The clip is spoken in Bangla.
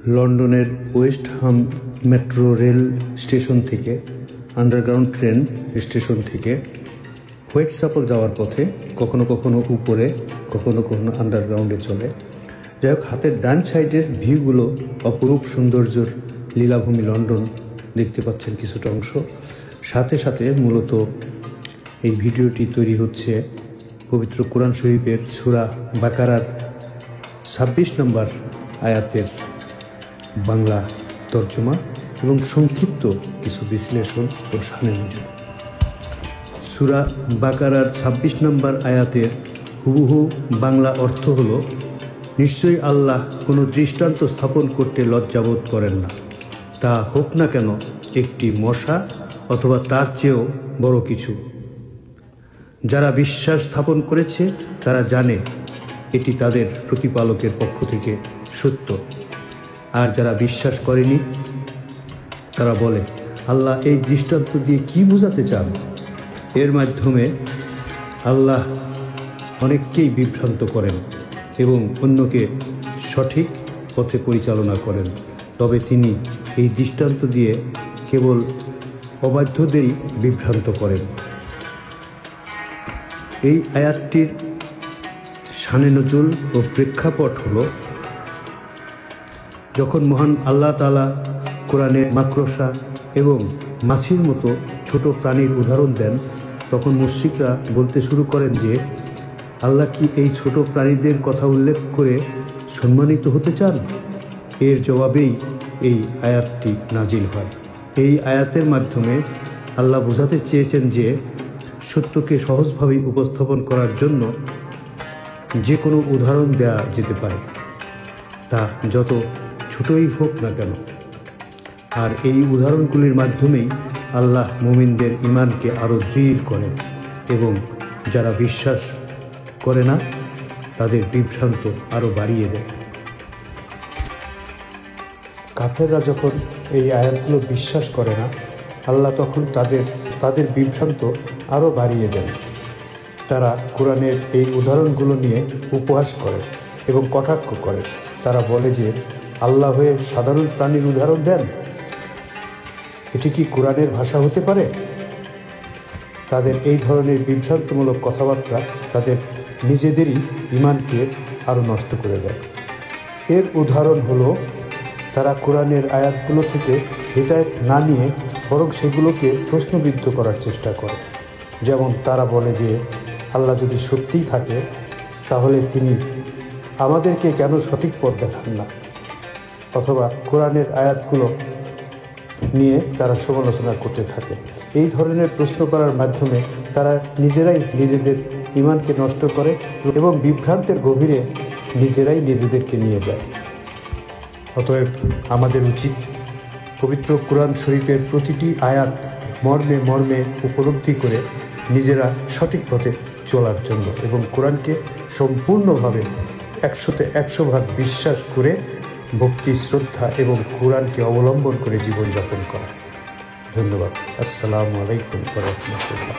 লন্ডনের ওয়েস্ট হাম মেট্রো রেল স্টেশন থেকে আন্ডারগ্রাউন্ড ট্রেন স্টেশন থেকে হোয়াইটচ্যাপেল যাওয়ার পথে কখনো কখনো উপরে কখনো কখনো আন্ডারগ্রাউন্ডে চলে। যাই হোক, হাতের ডান সাইডের ভিউগুলো অপরূপ সৌন্দর্যের লীলাভূমি লন্ডন দেখতে পাচ্ছেন কিছুটা অংশ। সাথে সাথে মূলত এই ভিডিওটি তৈরি হচ্ছে পবিত্র কোরআন শরীফের সূরা বাকারার 26 নম্বর আয়াতের বাংলা তর্জমা এবং সংক্ষিপ্ত কিছু বিশ্লেষণ ও শানে নজুল। সূরা বাকারার 26 নম্বর আয়াতের হুবহু বাংলা অর্থ হলো, নিশ্চয়ই আল্লাহ কোনো দৃষ্টান্ত স্থাপন করতে লজ্জাবোধ করেন না, তা হোক না কেন একটি মশা অথবা তার চেয়েও বড় কিছু। যারা বিশ্বাস স্থাপন করেছে তারা জানে এটি তাদের প্রতিপালকের পক্ষ থেকে সত্য, আর যারা বিশ্বাস করেনি তারা বলে আল্লাহ এই দৃষ্টান্ত দিয়ে কি বোঝাতে চান। এর মাধ্যমে আল্লাহ অনেককেই বিভ্রান্ত করেন এবং অন্যকে সঠিক পথে পরিচালনা করেন, তবে তিনি এই দৃষ্টান্ত দিয়ে কেবল অবাধ্যদেরই বিভ্রান্ত করেন। এই আয়াতটির শানে নজুল ও প্রেক্ষাপট হলো, যখন মহান আল্লাহ তাআলা কোরআনে মাকড়সা এবং মাছির মতো ছোট প্রাণীর উদাহরণ দেন, তখন মুশরিকরা বলতে শুরু করেন যে আল্লাহ কি এই ছোট প্রাণীদের কথা উল্লেখ করে সম্মানিত হতে চান। এর জবাবেই এই আয়াতটি নাজিল হয়। এই আয়াতের মাধ্যমে আল্লাহ বোঝাতে চেয়েছেন যে সত্যকে সহজভাবে উপস্থাপন করার জন্য যে কোনো উদাহরণ দেওয়া যেতে পারে, তা যত ছোটই হোক না কেন। আর এই উদাহরণগুলির মাধ্যমেই আল্লাহ মুমিনদের ঈমানকে আরও দৃঢ় করেন এবং যারা বিশ্বাস করে না তাদের বিভ্রান্ত আরও বাড়িয়ে দেয়। কাফেররা যখন এই আয়াতগুলো বিশ্বাস করে না, আল্লাহ তখন তাদের বিভ্রান্ত আরও বাড়িয়ে দেন। তারা কোরআনের এই উদাহরণগুলো নিয়ে উপহাস করে এবং কটাক্ষ করে। তারা বলে যে আল্লাহ হয়ে সাধারণ প্রাণীর উদাহরণ দেন, এটি কি কোরআনের ভাষা হতে পারে। তাদের এই ধরনের বিভ্রান্তমূলক কথাবার্তা তাদের নিজেদেরই ঈমানকে আরও নষ্ট করে দেয়। এর উদাহরণ হলো, তারা কোরআনের আয়াতগুলো থেকে হিদায়াত না নিয়ে বরং সেগুলোকে প্রশ্নবিদ্ধ করার চেষ্টা করে। যেমন তারা বলে যে আল্লাহ যদি সত্যিই থাকে তাহলে তিনি আমাদেরকে কেন সঠিক পথ দেখান না, অথবা কোরআনের আয়াতগুলো নিয়ে তারা সমালোচনা করতে থাকে। এই ধরনের প্রশ্ন করার মাধ্যমে তারা নিজেরাই নিজেদের ঈমানকে নষ্ট করে এবং বিভ্রান্তের গভীরে নিজেরাই নিজেদেরকে নিয়ে যায়। অতএব আমাদের উচিত পবিত্র কোরআন শরীফের প্রতিটি আয়াত মর্মে মর্মে উপলব্ধি করে নিজেরা সঠিক পথে চলার জন্য এবং কোরআনকে সম্পূর্ণভাবে 100তে 100 বিশ্বাস করে ভক্তি, শ্রদ্ধা এবং কোরআনকে অবলম্বন করে জীবনযাপন করা। ধন্যবাদ। আসসালামু আলাইকুম ওয়া রাহমাতুল্লাহ।